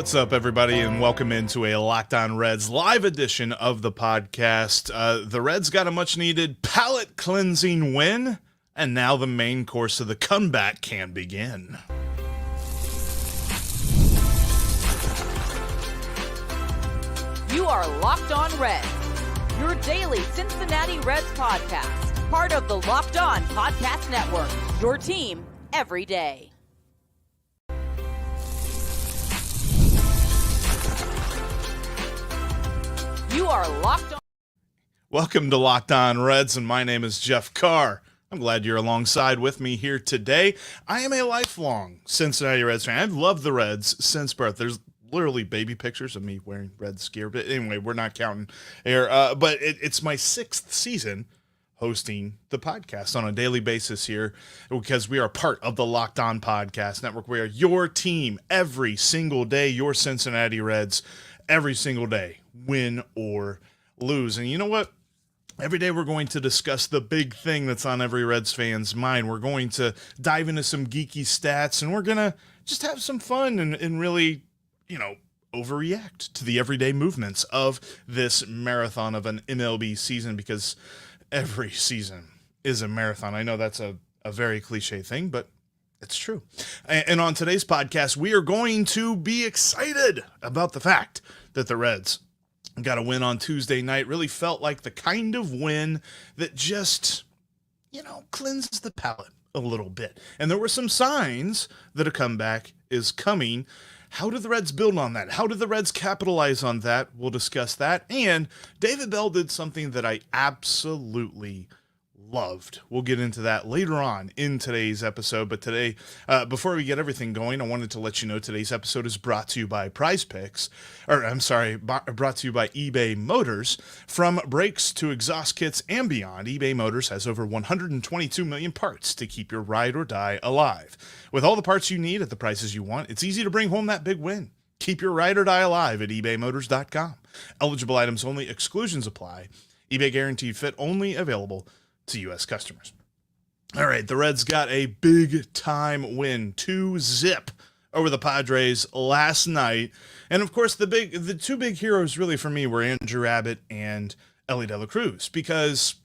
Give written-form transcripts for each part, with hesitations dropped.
What's up, everybody, and welcome into a Locked On Reds live edition of the podcast. The Reds got a much-needed palate-cleansing win, and now the main course of the comeback can begin. You are Locked On Reds, your daily Cincinnati Reds podcast, part of the Locked On Podcast Network, your team every day. You are Locked On. Welcome to Locked On Reds, and my name is Jeff Carr. I'm glad you're alongside with me here today. I am a lifelong Cincinnati Reds fan. I've loved the Reds since birth. There's literally baby pictures of me wearing Reds gear, but anyway, we're not counting here. But it's my 6th season hosting the podcast on a daily basis here because we are part of the Locked On Podcast Network. We are your team every single day, your Cincinnati Reds every single day, win or lose. And you know what? Every day we're going to discuss the big thing that's on every Reds fan's mind. We're going to dive into some geeky stats, and we're going to just have some fun and really, overreact to the everyday movements of this marathon of an MLB season, because every season is a marathon. I know that's a very cliche thing, but it's true. And on today's podcast, we are going to be excited about the fact that the Reds got a win on Tuesday night. Really felt like the kind of win that just, cleanses the palate a little bit. And there were some signs that a comeback is coming. How do the Reds build on that? How do the Reds capitalize on that? We'll discuss that. And David Bell did something that I absolutely loved. We'll get into that later on in today's episode. But today, before we get everything going, I wanted to let you know today's episode is brought to you by brought to you by eBay Motors. From brakes to exhaust kits and beyond, eBay Motors has over 122 million parts to keep your ride or die alive. With all the parts you need at the prices you want, it's easy to bring home that big win. Keep your ride or die alive at ebaymotors.com. Eligible items only, exclusions apply. eBay guaranteed fit only, available to U.S. customers. All right, the Reds got a big-time win, 2-0 over the Padres last night. And, of course, the two big heroes really for me were Andrew Abbott and Elly De La Cruz, because,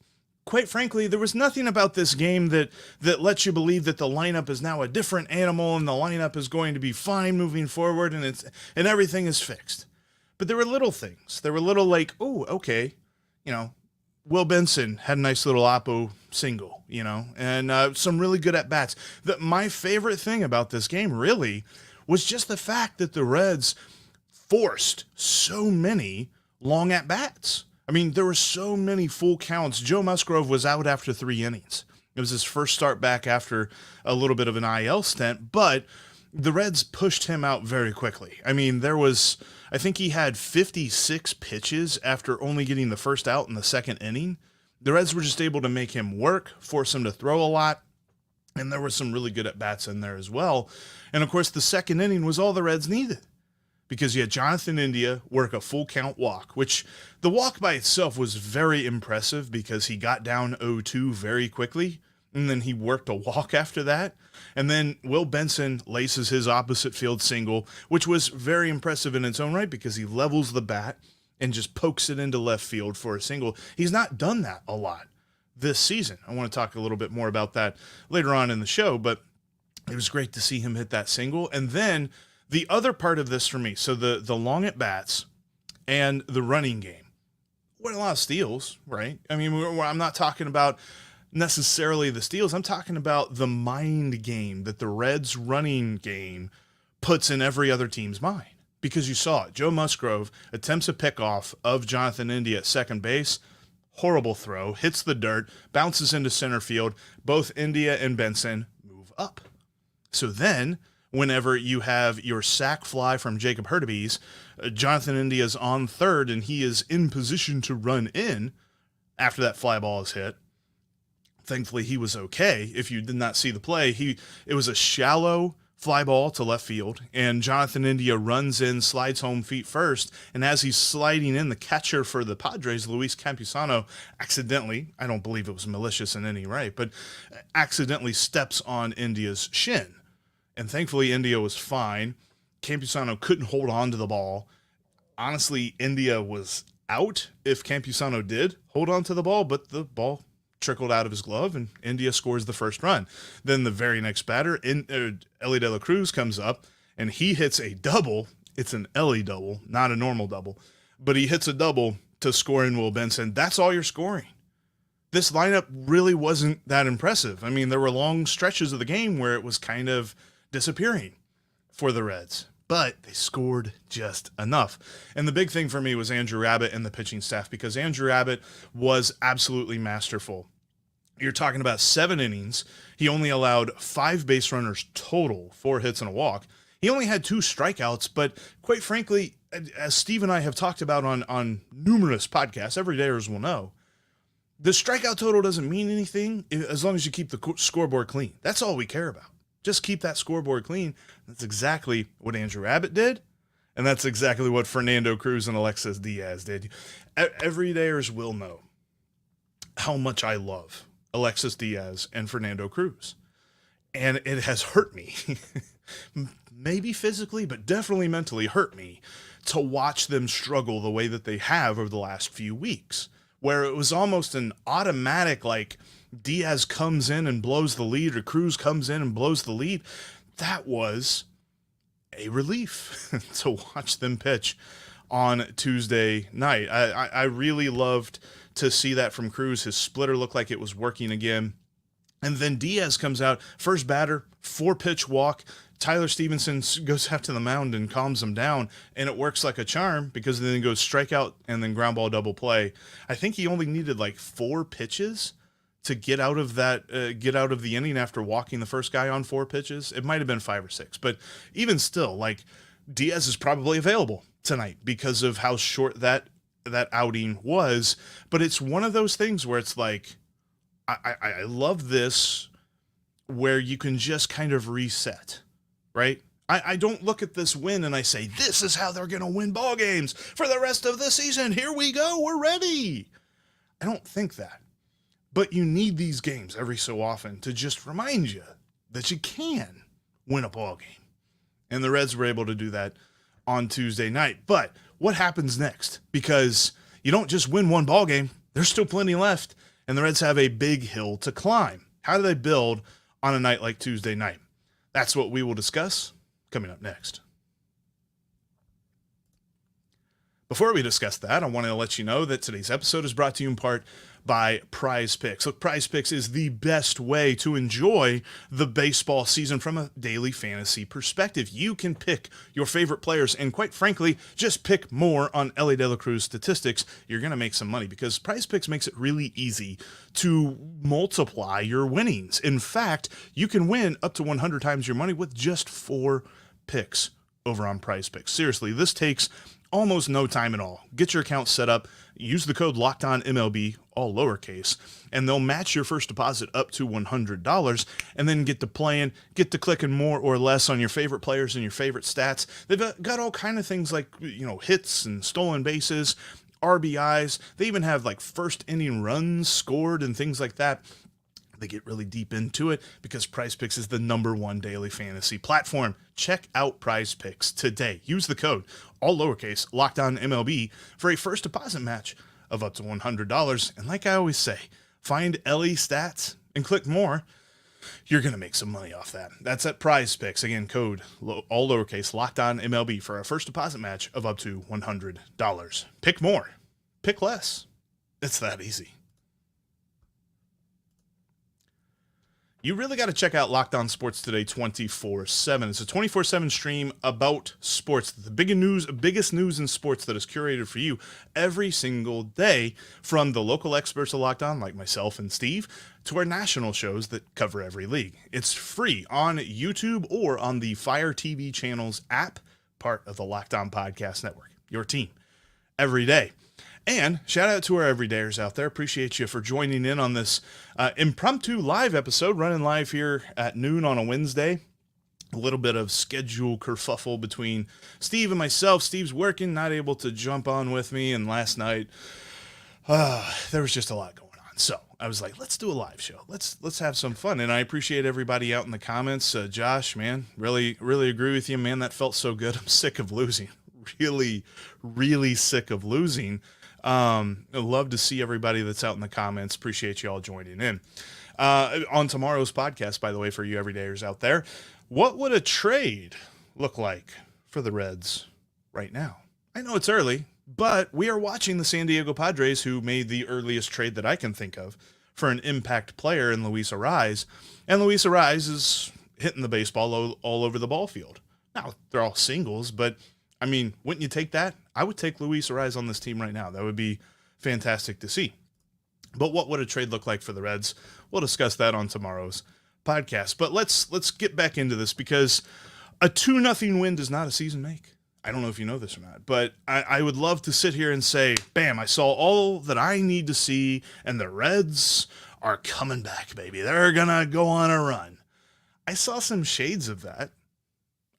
quite frankly, there was nothing about this game that lets you believe that the lineup is now a different animal and the lineup is going to be fine moving forward and everything is fixed. But there were little things. There were little like, oh, okay, WIll Benson had a nice little oppo single, and some really good at-bats. My favorite thing about this game, really, was just the fact that the Reds forced so many long at-bats. I mean, there were so many full counts. Joe Musgrove was out after 3 innings. It was his first start back after a little bit of an IL stint, but the Reds pushed him out very quickly. I mean, I think he had 56 pitches after only getting the first out in the second inning. The Reds were just able to make him work, force him to throw a lot, and there were some really good at-bats in there as well. And, of course, the second inning was all the Reds needed, because you had Jonathan India work a full count walk, which the walk by itself was very impressive because he got down 0-2 very quickly, and then he worked a walk after that. And then WIll Benson laces his opposite field single, which was very impressive in its own right because he levels the bat and just pokes it into left field for a single. He's not done that a lot this season. I want to talk a little bit more about that later on in the show, but it was great to see him hit that single. And then the other part of this for me, so the long at-bats and the running game, were a lot of steals, right? I mean, I'm not talking about necessarily the steals. I'm talking about the mind game that the Reds running game puts in every other team's mind, because you saw it. Joe Musgrove attempts a pickoff of Jonathan India at second base. Horrible throw, hits the dirt, bounces into center field. Both India and Benson move up. So then, whenever you have your sac fly from Jacob Hurtubise, Jonathan India is on third and he is in position to run in after that fly ball is hit. Thankfully, he was okay. If you did not see the play, it was a shallow fly ball to left field, and Jonathan India runs in, slides home feet first, and as he's sliding in, the catcher for the Padres, Luis Campusano, accidentally, I don't believe it was malicious in any way, but accidentally steps on India's shin. And thankfully, India was fine. Campusano couldn't hold on to the ball. Honestly, India was out if Campusano did hold on to the ball, but the ball trickled out of his glove and India scores the first run. Then the very next batter, Elly De La Cruz comes up and he hits a double. It's an Elly double, not a normal double, but he hits a double to score in WIll Benson. That's all you're scoring. This lineup really wasn't that impressive. I mean, there were long stretches of the game where it was kind of disappearing for the Reds, but they scored just enough. And the big thing for me was Andrew Abbott and the pitching staff, because Andrew Abbott was absolutely masterful. You're talking about 7 innings. He only allowed 5 base runners total, 4 hits and a walk. He only had 2 strikeouts, but quite frankly, as Steve and I have talked about on numerous podcasts, everydayers will know, the strikeout total doesn't mean anything as long as you keep the scoreboard clean. That's all we care about. Just keep that scoreboard clean. That's exactly what Andrew Abbott did, and that's exactly what Fernando Cruz and Alexis Diaz did. Everydayers will know how much I love Alexis Diaz and Fernando Cruz, and it has hurt me, maybe physically, but definitely mentally hurt me to watch them struggle the way that they have over the last few weeks, where it was almost an automatic, like, Diaz comes in and blows the lead, or Cruz comes in and blows the lead. That was a relief to watch them pitch on Tuesday night. I really loved to see that from Cruz. His splitter looked like it was working again. And then Diaz comes out, first batter, 4-pitch walk. Tyler Stevenson goes out to the mound and calms him down, and it works like a charm, because then he goes strikeout and then ground ball double play. I think he only needed like 4 pitches to get out of the inning after walking the first guy on 4 pitches. It might have been 5 or 6, but even still, like, Diaz is probably available tonight because of how short that outing was. But it's one of those things where it's like, I love this, where you can just kind of reset, right? I don't look at this win and I say, this is how they're going to win ball games for the rest of the season. Here we go. We're ready. I don't think that. But you need these games every so often to just remind you that you can win a ball game. And the Reds were able to do that on Tuesday night. But what happens next? Because you don't just win one ball game. There's still plenty left. And the Reds have a big hill to climb. How do they build on a night like Tuesday night? That's what we will discuss coming up next. Before we discuss that, I want to let you know that today's episode is brought to you in part by Prize Picks. Look, Prize Picks is the best way to enjoy the baseball season from a daily fantasy perspective. You can pick your favorite players and, quite frankly, just pick more on Elly De La Cruz statistics. You're going to make some money because Prize Picks makes it really easy to multiply your winnings. In fact, you can win up to 100 times your money with just 4 picks over on Prize Picks. Seriously, this takes almost no time at all. Get your account set up, use the code LOCKEDONMLB, all lowercase, and they'll match your first deposit up to $100, and then get to playing, get to clicking more or less on your favorite players and your favorite stats. They've got all kind of things like, hits and stolen bases, RBIs. They even have like first inning runs scored and things like that. They get really deep into it because Prize Picks is the #1 daily fantasy platform. Check out Prize Picks today. Use the code, all lowercase, LOCKEDONMLB, for a first deposit match of up to $100. And like I always say, find Elly stats and click more. You're going to make some money off that. That's at Prize Picks. Again, code, all lowercase, LOCKEDONMLB, for a first deposit match of up to $100. Pick more. Pick less. It's that easy. You really got to check out Locked On Sports Today 24/7. It's a 24/7 stream about sports, the biggest news in sports that is curated for you every single day, from the local experts of Locked On, like myself and Steve, to our national shows that cover every league. It's free on YouTube or on the Fire TV channels app, part of the Locked On Podcast Network. Your team every day. And shout out to our everydayers out there. Appreciate you for joining in on this impromptu live episode, running live here at noon on a Wednesday. A little bit of schedule kerfuffle between Steve and myself. Steve's working, not able to jump on with me. And last night, there was just a lot going on. So I was like, let's do a live show. Let's have some fun. And I appreciate everybody out in the comments. Josh, man, really agree with you, man. That felt so good. I'm sick of losing. Really sick of losing. I'd love to see everybody that's out in the comments. Appreciate you all joining in. On tomorrow's podcast, by the way, for you everydayers out there, what would a trade look like for the Reds right now? I know it's early, but we are watching the San Diego Padres, who made the earliest trade that I can think of for an impact player in Luis Arraez. And Luis Arraez is hitting the baseball all over the ball field. Now, they're all singles, but, I mean, wouldn't you take that? I would take Luis Arraez on this team right now. That would be fantastic to see. But what would a trade look like for the Reds? We'll discuss that on tomorrow's podcast. But let's get back into this, because a 2-0 win does not a season make. I don't know if you know this or not, but I would love to sit here and say, bam, I saw all that I need to see, and the Reds are coming back, baby. They're going to go on a run. I saw some shades of that.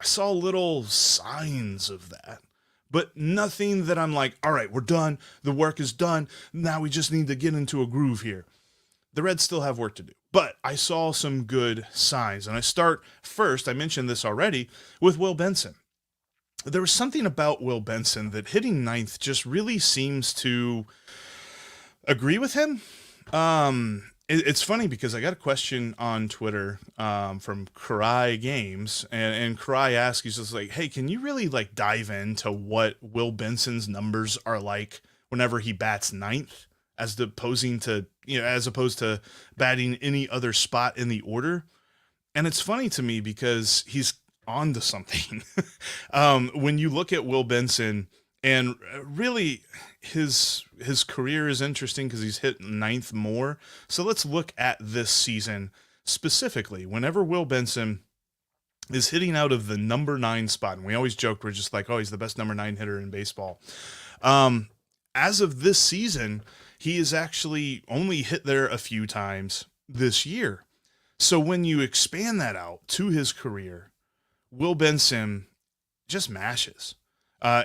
I saw little signs of that, but nothing that I'm like, all right, we're done. The work is done. Now we just need to get into a groove here. The Reds still have work to do, but I saw some good signs. And I start first, I mentioned this already, with WIll Benson. There was something about WIll Benson that hitting ninth just really seems to agree with him. It's funny because I got a question on Twitter from Cry Games, and Cry asked, he's just like, hey, can you really like dive into what WIll Benson's numbers are like whenever he bats ninth, as opposed to batting any other spot in the order? And it's funny to me because he's on to something. When you look at WIll Benson, and really his career is interesting because he's hit ninth more. So let's look at this season specifically. Whenever WIll Benson is hitting out of the number 9 spot, and we always joke, we're just like, oh, he's the best number 9 hitter in baseball. As of this season, he has actually only hit there a few times this year. So when you expand that out to his career, WIll Benson just mashes.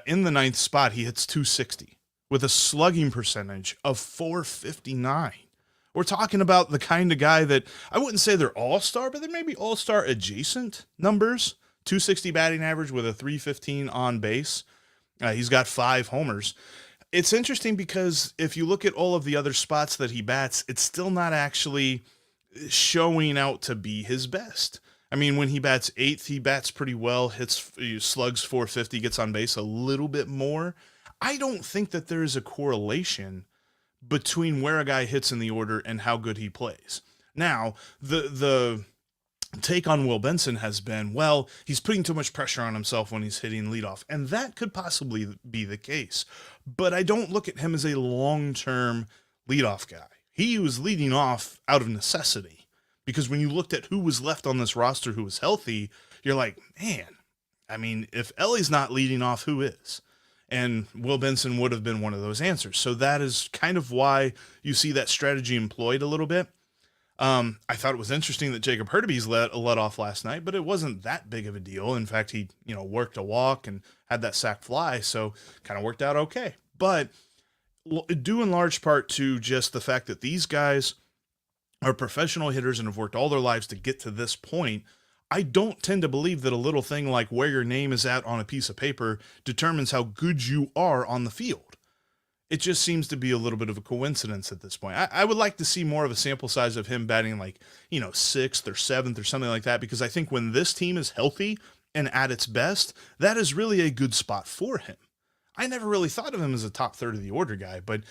In the 9th spot, he hits 260 with a slugging percentage of 459. We're talking about the kind of guy that I wouldn't say they're all-star, but they're maybe all-star adjacent numbers. 260 batting average with a 315 on base. He's got 5 homers. It's interesting because if you look at all of the other spots that he bats, it's still not actually showing out to be his best. I mean, when he bats 8th, he bats pretty well, slugs 450, gets on base a little bit more. I don't think that there is a correlation between where a guy hits in the order and how good he plays. Now, the take on WIll Benson has been, well, he's putting too much pressure on himself when he's hitting leadoff, and that could possibly be the case. But I don't look at him as a long-term leadoff guy. He was leading off out of necessity. Because when you looked at who was left on this roster who was healthy, you're like, man, I mean, if Elly's not leading off, who is? And WIll Benson would have been one of those answers. So that is kind of why you see that strategy employed a little bit. I thought it was interesting that Jacob Hurtubise let off last night, but it wasn't that big of a deal. In fact, he worked a walk and had that sac fly, so kind of worked out okay. But due in large part to just the fact that these guys are professional hitters and have worked all their lives to get to this point, I don't tend to believe that a little thing like where your name is at on a piece of paper determines how good you are on the field. It just seems to be a little bit of a coincidence at this point. I would like to see more of a sample size of him batting like, 6th or 7th or something like that, because I think when this team is healthy and at its best, that is really a good spot for him. I never really thought of him as a top third of the order guy, but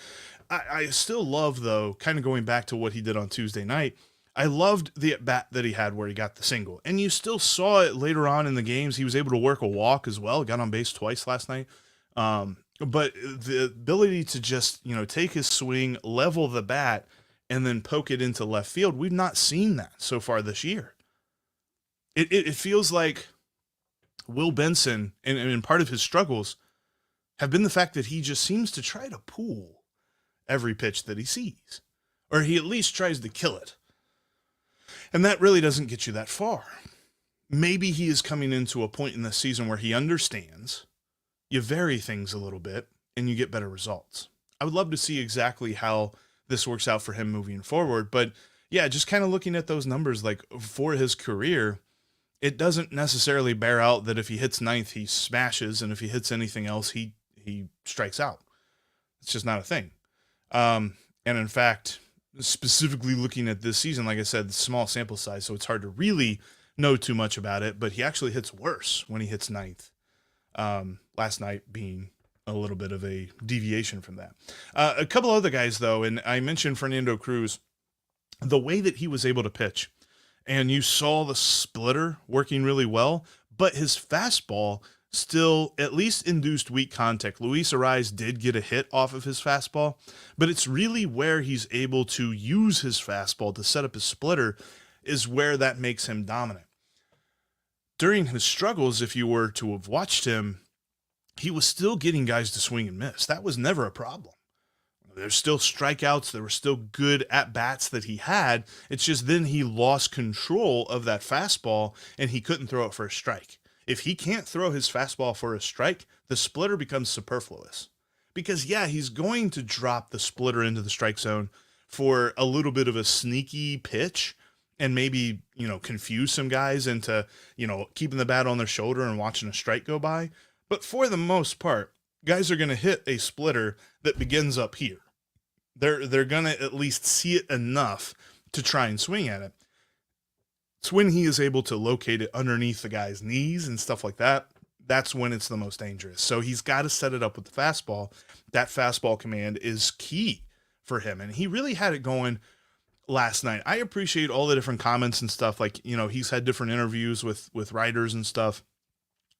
I still love, though, kind of going back to what he did on Tuesday night, I loved the at-bat that he had where he got the single. And you still saw it later on in the games. He was able to work a walk as well, got on base twice last night. But the ability to just, take his swing, level the bat, and then poke it into left field, we've not seen that so far this year. It feels like WIll Benson, and part of his struggles, have been the fact that he just seems to try to pull every pitch that he sees, or he at least tries to kill it. And that really doesn't get you that far. Maybe he is coming into a point in this season where he understands you vary things a little bit and you get better results. I would love to see exactly how this works out for him moving forward. But yeah, just kind of looking at those numbers, like for his career, it doesn't necessarily bear out that if he hits ninth, he smashes, and if he hits anything else, he strikes out. It's just not a thing. And in fact, specifically looking at this season, like I said, small sample size, so it's hard to really know too much about it, but he actually hits worse when he hits ninth. Last night being a little bit of a deviation from that. A couple other guys, though, and I mentioned Fernando Cruz, the way that he was able to pitch, and you saw the splitter working really well, but his fastball still at least induced weak contact. Luis Ariz did get a hit off of his fastball, but it's really where he's able to use his fastball to set up his splitter is where that makes him dominant. During his struggles, if you were to have watched him, he was still getting guys to swing and miss. That was never a problem. There's still strikeouts. There were still good at-bats that he had. It's just then he lost control of that fastball, and he couldn't throw it for a strike. If he can't throw his fastball for a strike, the splitter becomes superfluous. Because, yeah, he's going to drop the splitter into the strike zone for a little bit of a sneaky pitch and maybe, confuse some guys into, keeping the bat on their shoulder and watching a strike go by. But for the most part, guys are going to hit a splitter that begins up here. They're going to at least see it enough to try and swing at it. It's when he is able to locate it underneath the guy's knees and stuff like that. That's when it's the most dangerous. So he's got to set it up with the fastball. That fastball command is key for him. And he really had it going last night. I appreciate all the different comments and stuff. Like, he's had different interviews with writers and stuff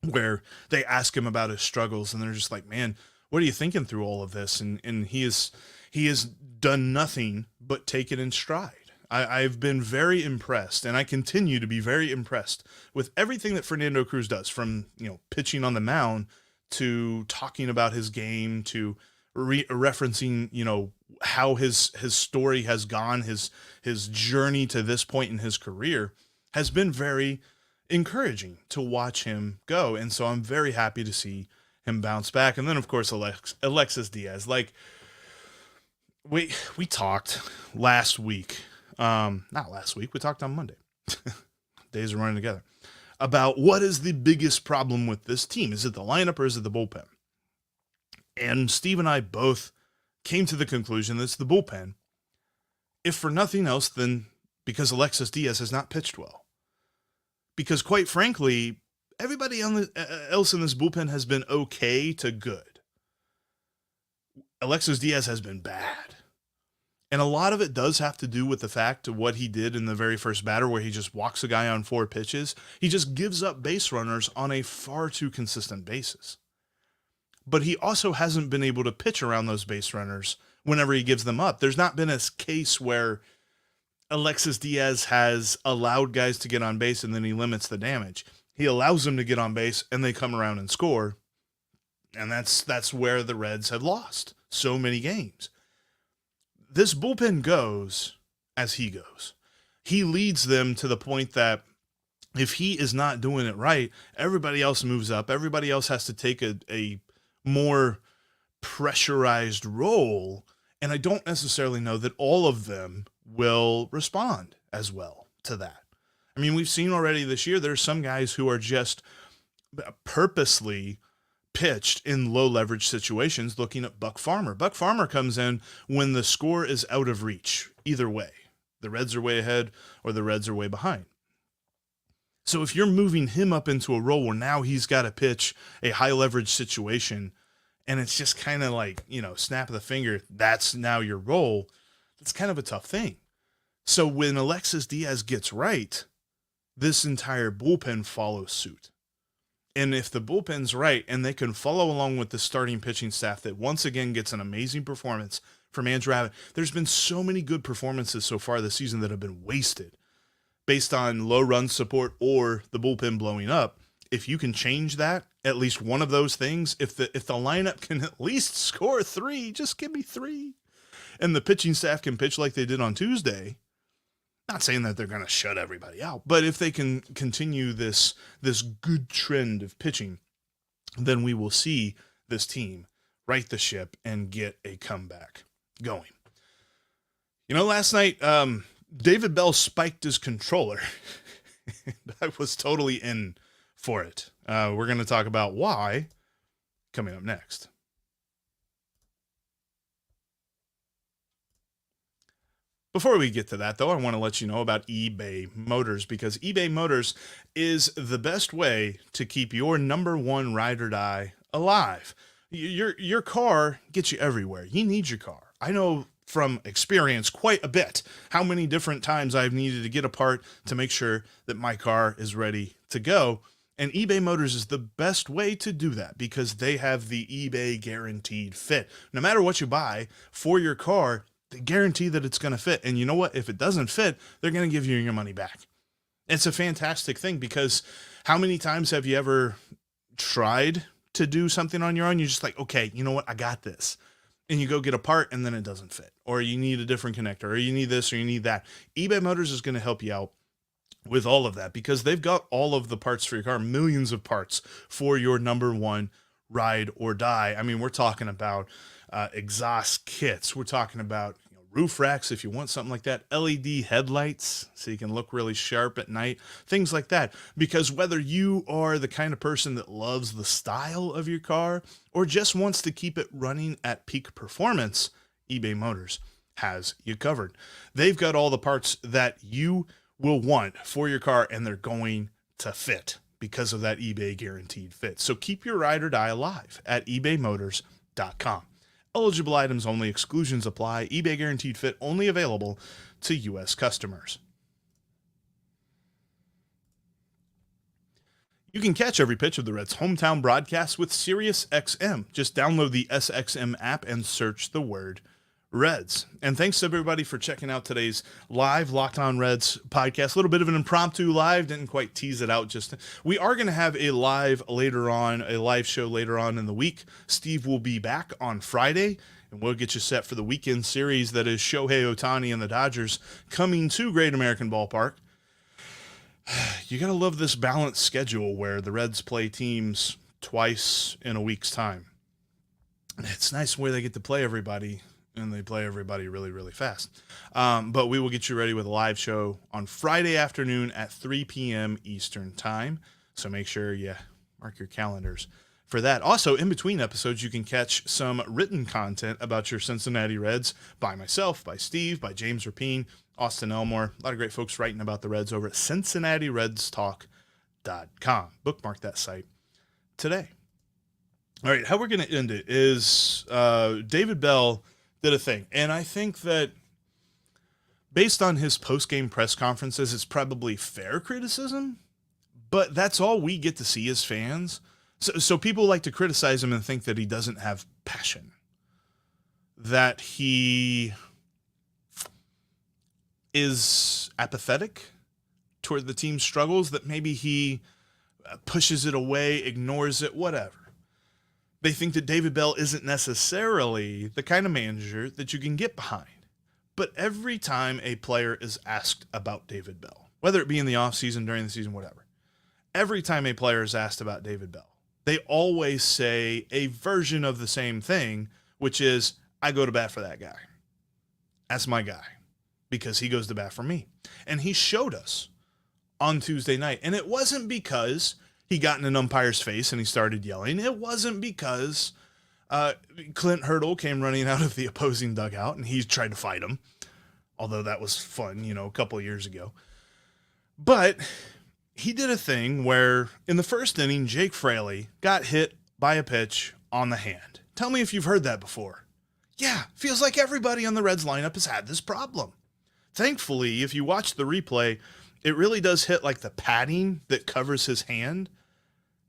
where they ask him about his struggles, and they're just like, man, what are you thinking through all of this? And he has done nothing but take it in stride. I've been very impressed, and I continue to be very impressed with everything that Fernando Cruz does, from pitching on the mound to talking about his game to referencing how his story has gone, his journey to this point in his career has been very encouraging to watch him go. And so I'm very happy to see him bounce back. And then of course, Alexis Diaz, like we talked last week, not last week, we talked on Monday, days are running together, about what is the biggest problem with this team. Is it the lineup or is it the bullpen? And Steve and I both came to the conclusion that it's the bullpen, if for nothing else than because Alexis Diaz has not pitched well. Because quite frankly, everybody else in this bullpen has been okay to good. Alexis Diaz has been bad. And a lot of it does have to do with the fact of what he did in the very first batter, where he just walks a guy on 4 pitches. He just gives up base runners on a far too consistent basis. But he also hasn't been able to pitch around those base runners whenever he gives them up. There's not been a case where Alexis Diaz has allowed guys to get on base and then he limits the damage. He allows them to get on base and they come around and score. And that's where the Reds have lost so many games. This bullpen goes as he goes. He leads them to the point that if he is not doing it right, everybody else moves up. Everybody else has to take a more pressurized role. And I don't necessarily know that all of them will respond as well to that. I mean, we've seen already this year, there's some guys who are just purposely pitched in low leverage situations. Looking at Buck Farmer. Buck Farmer comes in when the score is out of reach. Either way, the Reds are way ahead or the Reds are way behind. So if you're moving him up into a role where now he's got to pitch a high leverage situation and it's just kind of like, snap of the finger, that's now your role. That's kind of a tough thing. So when Alexis Diaz gets right, this entire bullpen follows suit. And if the bullpen's right and they can follow along with the starting pitching staff that once again gets an amazing performance from Andrew Abbott, there's been so many good performances so far this season that have been wasted based on low run support or the bullpen blowing up. If you can change that, at least one of those things, if the lineup can at least score 3, just give me 3. And the pitching staff can pitch like they did on Tuesday. Not saying that they're going to shut everybody out, but if they can continue this good trend of pitching, then we will see this team right the ship and get a comeback going. Last night, David Bell spiked his controller. I was totally in for it. We're going to talk about why coming up next. Before we get to that, though, I want to let you know about eBay Motors, because eBay Motors is the best way to keep your number one ride or die alive. Your car gets you everywhere. You need your car. I know from experience quite a bit how many different times I've needed to get a part to make sure that my car is ready to go. And eBay Motors is the best way to do that because they have the eBay guaranteed fit. No matter what you buy for your car, they guarantee that it's going to fit. And you know what? If it doesn't fit, they're going to give you your money back. It's a fantastic thing because how many times have you ever tried to do something on your own? You're just like, okay, you know what? I got this. And you go get a part and then it doesn't fit. Or you need a different connector, or you need this, or you need that. eBay Motors is going to help you out with all of that because they've got all of the parts for your car, millions of parts for your number one ride or die. I mean, we're talking about exhaust kits. We're talking about roof racks if you want something like that, LED headlights so you can look really sharp at night, things like that. Because whether you are the kind of person that loves the style of your car or just wants to keep it running at peak performance, eBay Motors has you covered. They've got all the parts that you will want for your car, and they're going to fit because of that eBay guaranteed fit. So keep your ride or die alive at ebaymotors.com. Eligible items only. Exclusions apply. eBay guaranteed fit only available to U.S. customers. You can catch every pitch of the Reds' hometown broadcast with SiriusXM. Just download the SXM app and search the word Reds. And thanks to everybody for checking out today's live Locked On Reds podcast. A little bit of an impromptu live. Didn't quite tease it out. We are going to have a live show later on in the week. Steve will be back on Friday, and we'll get you set for the weekend series that is Shohei Ohtani and the Dodgers coming to Great American Ballpark. You got to love this balanced schedule where the Reds play teams twice in a week's time. It's nice where they get to play everybody, and they play everybody really, really fast. But we will get you ready with a live show on Friday afternoon at 3 p.m. Eastern Time. So make sure you mark your calendars for that. Also, in between episodes, you can catch some written content about your Cincinnati Reds by myself, by Steve, by James Rapine, Austin Elmore. A lot of great folks writing about the Reds over at CincinnatiRedsTalk.com. Bookmark that site today. All right, how we're going to end it is David Bell did a thing. And I think that based on his post-game press conferences, it's probably fair criticism, but that's all we get to see as fans. So people like to criticize him and think that he doesn't have passion, that he is apathetic toward the team's struggles, that maybe he pushes it away, ignores it, whatever. They think that David Bell isn't necessarily the kind of manager that you can get behind. But every time a player is asked about David Bell, whether it be in the offseason, during the season, whatever, every time a player is asked about David Bell, they always say a version of the same thing, which is, I go to bat for that guy. That's my guy because he goes to bat for me. And he showed us on Tuesday night. And it wasn't because he got in an umpire's face and he started yelling. It wasn't because Clint Hurdle came running out of the opposing dugout and he tried to fight him, although that was fun, a couple of years ago. But he did a thing where in the first inning, Jake Fraley got hit by a pitch on the hand. Tell me if you've heard that before. Yeah, feels like everybody on the Reds lineup has had this problem. Thankfully, if you watch the replay, it really does hit like the padding that covers his hand.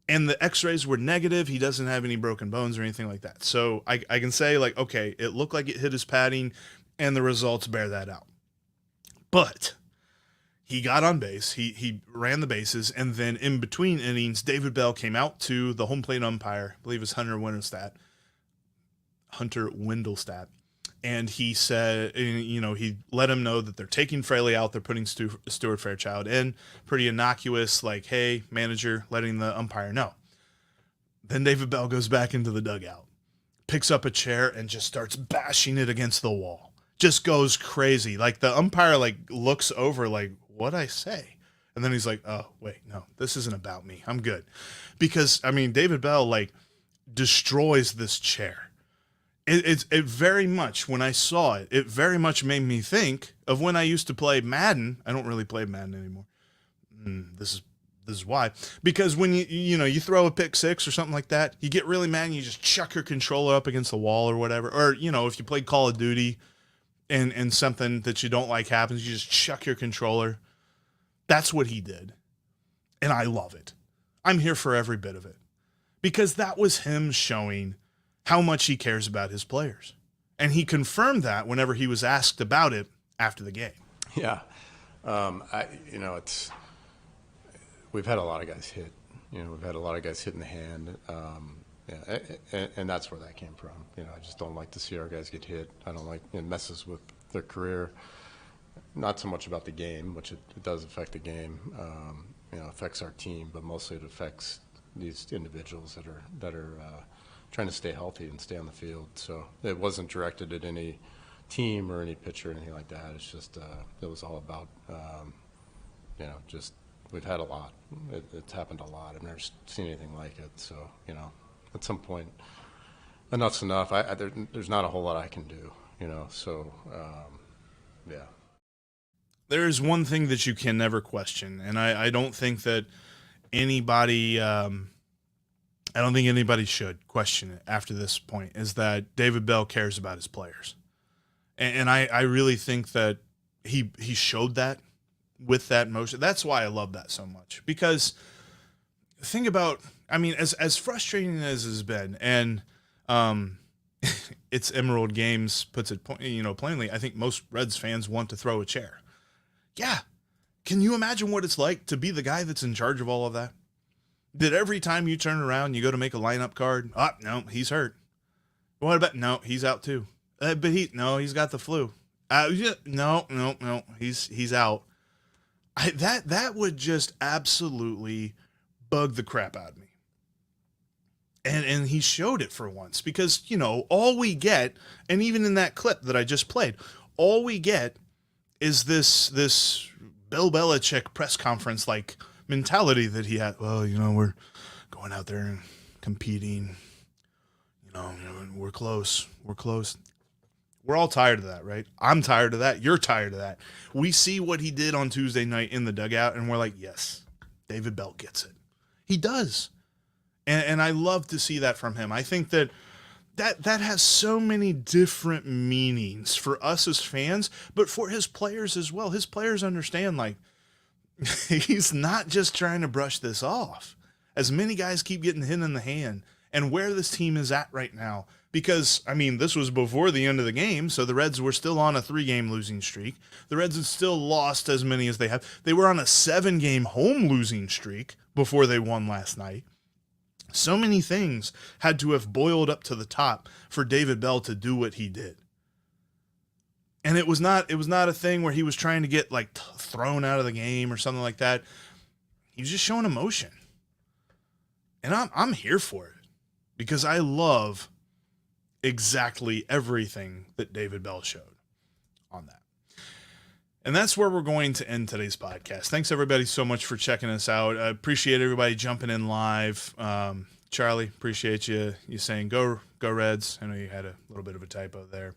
And the x-rays were negative. He doesn't have any broken bones or anything like that. So I can say like, okay, it looked like it hit his padding and the results bear that out. But he got on base. He ran the bases. And then in between innings, David Bell came out to the home plate umpire. I believe it's Hunter Wendelstedt. And he said, he let him know that they're taking Fraley out. They're putting Stuart Fairchild in. Pretty innocuous, like, hey, manager, letting the umpire know. Then David Bell goes back into the dugout, picks up a chair, and just starts bashing it against the wall. just goes crazy. Like the umpire like looks over like, what'd I say? And then he's like, oh, wait, no, this isn't about me. I'm good. Because, I mean, David Bell like destroys this chair. It very much, when I saw it, it very much made me think of when I used to play Madden. I don't really play Madden anymore. This is why. Because when you throw a pick six or something like that, you get really mad and you just chuck your controller up against the wall or whatever. Or, if you play Call of Duty and something that you don't like happens, you just chuck your controller. That's what he did. And I love it. I'm here for every bit of it. Because that was him showing how much he cares about his players. And he confirmed that whenever he was asked about it after the game. Yeah. We've had a lot of guys hit. We've had a lot of guys hit in the hand. And that's where that came from. I just don't like to see our guys get hit. I don't like it messes with their career. Not so much about the game, which it does affect the game. Affects our team, but mostly it affects these individuals that are trying to stay healthy and stay on the field. So it wasn't directed at any team or any pitcher or anything like that. It's just it was all about just we've had a lot. It's happened a lot. I've never seen anything like it. So at some point, enough's enough. There's not a whole lot I can do. So yeah. There is one thing that you can never question, and I don't think that anybody should question it after this point, is that David Bell cares about his players. And I really think that he showed that with that motion. That's why I love that so much. Because think about, as frustrating as it has been, and it's Emerald Games puts it plainly, I think most Reds fans want to throw a chair. Yeah. Can you imagine what it's like to be the guy that's in charge of all of that? That every time you turn around, you go to make a lineup card. Oh, no, he's hurt. What about, no, he's out too. But he's got the flu. No, he's out. That would just absolutely bug the crap out of me. And he showed it for once because, all we get, and even in that clip that I just played, all we get is this Bill Belichick press conference like mentality that he had. Well, we're going out there and competing. We're close. We're all tired of that, right? I'm tired of that. You're tired of that. We see what he did on Tuesday night in the dugout, and we're like, yes, David Bell gets it. He does. And I love to see that from him. I think that has so many different meanings for us as fans, but for his players as well. His players understand, like, he's not just trying to brush this off. As many guys keep getting hit in the hand, and where this team is at right now, because, this was before the end of the game, so the Reds were still on a 3-game losing streak. The Reds had still lost as many as they have. They were on a 7-game home losing streak before they won last night. So many things had to have boiled up to the top for David Bell to do what he did. And it was not a thing where he was trying to get thrown out of the game or something like that. He was just showing emotion. And I'm here for it because I love exactly everything that David Bell showed on that. And that's where we're going to end today's podcast. Thanks, everybody, so much for checking us out. I appreciate everybody jumping in live. Charlie, appreciate you saying go Reds. I know you had a little bit of a typo there.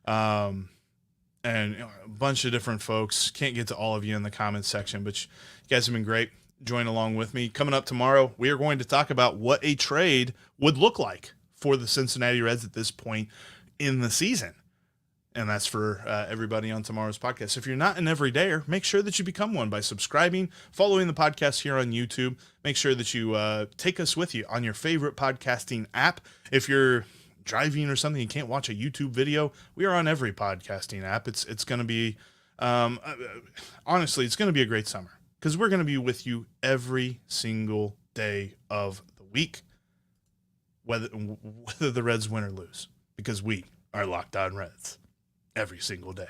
And a bunch of different folks. Can't get to all of you in the comments section, but you guys have been great. Join along with me. Coming up tomorrow, we are going to talk about what a trade would look like for the Cincinnati Reds at this point in the season. And that's for everybody on tomorrow's podcast. If you're not an everydayer, make sure that you become one by subscribing, following the podcast here on YouTube. Make sure that you take us with you on your favorite podcasting app. If you're driving or something, you can't watch a YouTube video, we are on every podcasting app. It's going to be, honestly, it's going to be a great summer because we're going to be with you every single day of the week, whether the Reds win or lose, because we are Locked On Reds every single day.